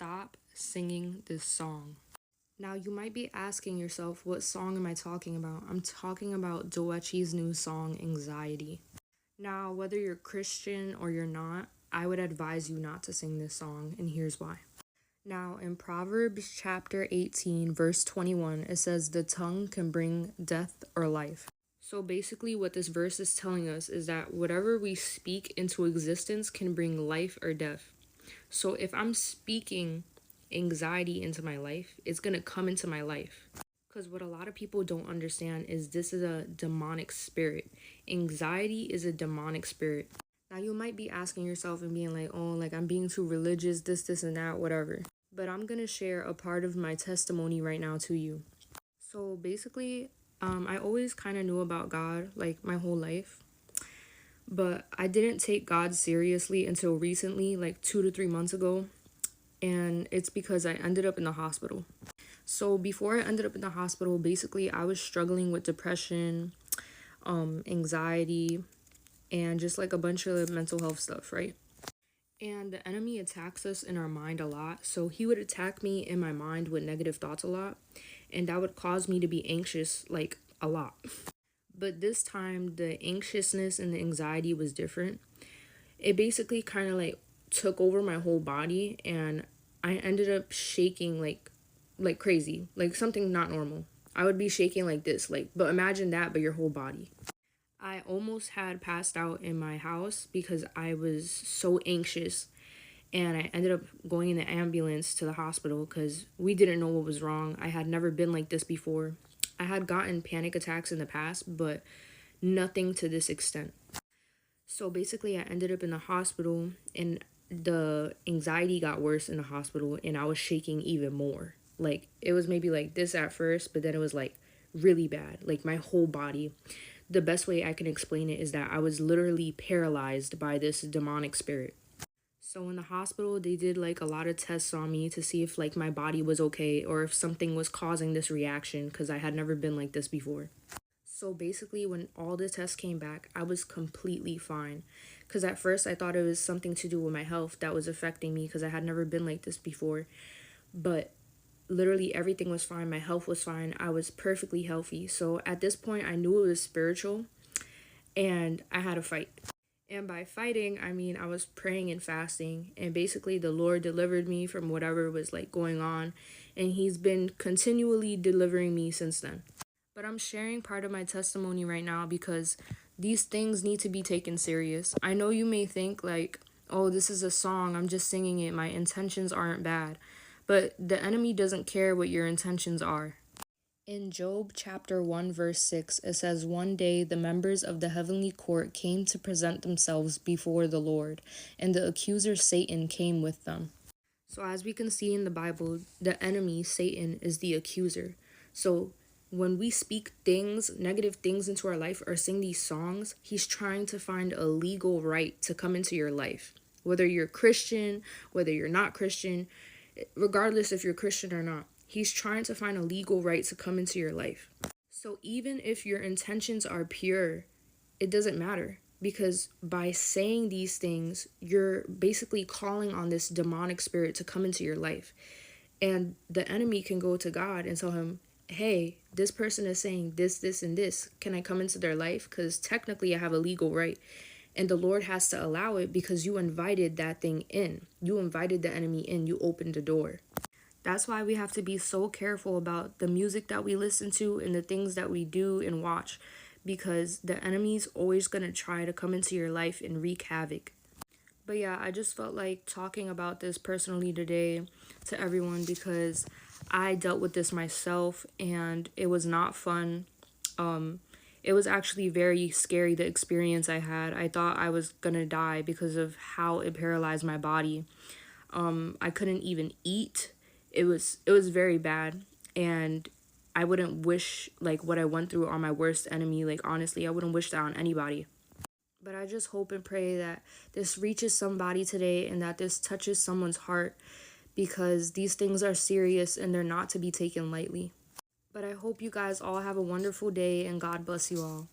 Stop singing this song. Now, you might be asking yourself, what song am I talking about? I'm talking about Doechi's new song, Anxiety. Now, whether you're Christian or you're not, I would advise you not to sing this song, and here's why. Now, in Proverbs chapter 18, verse 21, it says, "The tongue can bring death or life." So basically, what this verse is telling us is that whatever we speak into existence can bring life or death. So if I'm speaking anxiety into my life, it's going to come into my life. Because what a lot of people don't understand is this is a demonic spirit. Anxiety is a demonic spirit. Now, you might be asking yourself and being like, oh, like I'm being too religious, this, and that, whatever. But I'm going to share a part of my testimony right now to you. So basically, I always kind of knew about God, like my whole life. But I didn't take God seriously until recently, like 2 to 3 months ago. And it's because I ended up in the hospital. So before I ended up in the hospital, basically I was struggling with depression, anxiety, and just like a bunch of mental health stuff, right? And the enemy attacks us in our mind a lot. So he would attack me in my mind with negative thoughts a lot. And that would cause me to be anxious, like a lot. But this time, the anxiousness and the anxiety was different. It basically kind of like took over my whole body, and I ended up shaking like crazy, like something not normal. I would be shaking like this, but imagine that, but your whole body. I almost had passed out in my house because I was so anxious, and I ended up going in the ambulance to the hospital because we didn't know what was wrong. I had never been like this before. I had gotten panic attacks in the past, but nothing to this extent. So basically, I ended up in the hospital, and the anxiety got worse in the hospital, and I was shaking even more. Like, it was maybe like this at first, but then it was like really bad, like my whole body. The best way I can explain it is that I was literally paralyzed by this demonic spirit. So in the hospital, they did like a lot of tests on me to see if like my body was okay or if something was causing this reaction, because I had never been like this before. So basically, when all the tests came back, I was completely fine. Because at first, I thought it was something to do with my health that was affecting me because I had never been like this before. But literally, everything was fine. My health was fine. I was perfectly healthy. So at this point, I knew it was spiritual, and I had to fight. And by fighting, I mean I was praying and fasting. And basically, the Lord delivered me from whatever was like going on. And He's been continually delivering me since then. But I'm sharing part of my testimony right now because these things need to be taken serious. I know you may think like, oh, this is a song, I'm just singing it, my intentions aren't bad. But the enemy doesn't care what your intentions are. In Job chapter 1 verse 6, it says, "One day the members of the heavenly court came to present themselves before the Lord, and the accuser Satan came with them." So as we can see in the Bible, the enemy, Satan, is the accuser. So when we speak things, negative things into our life or sing these songs, he's trying to find a legal right to come into your life. Whether you're Christian, whether you're not Christian, regardless if you're Christian or not, he's trying to find a legal right to come into your life. So even if your intentions are pure, it doesn't matter. Because by saying these things, you're basically calling on this demonic spirit to come into your life. And the enemy can go to God and tell him, hey, this person is saying this, and this. Can I come into their life? Because technically I have a legal right. And the Lord has to allow it because you invited that thing in. You invited the enemy in. You opened the door. That's why we have to be so careful about the music that we listen to and the things that we do and watch. Because the enemy's always going to try to come into your life and wreak havoc. But yeah, I just felt like talking about this personally today to everyone because I dealt with this myself and it was not fun. It was actually very scary, the experience I had. I thought I was gonna die because of how it paralyzed my body. I couldn't even eat. It was very bad, and I wouldn't wish like what I went through on my worst enemy. Like honestly, I wouldn't wish that on anybody. But I just hope and pray that this reaches somebody today and that this touches someone's heart, because these things are serious and they're not to be taken lightly. But I hope you guys all have a wonderful day and God bless you all.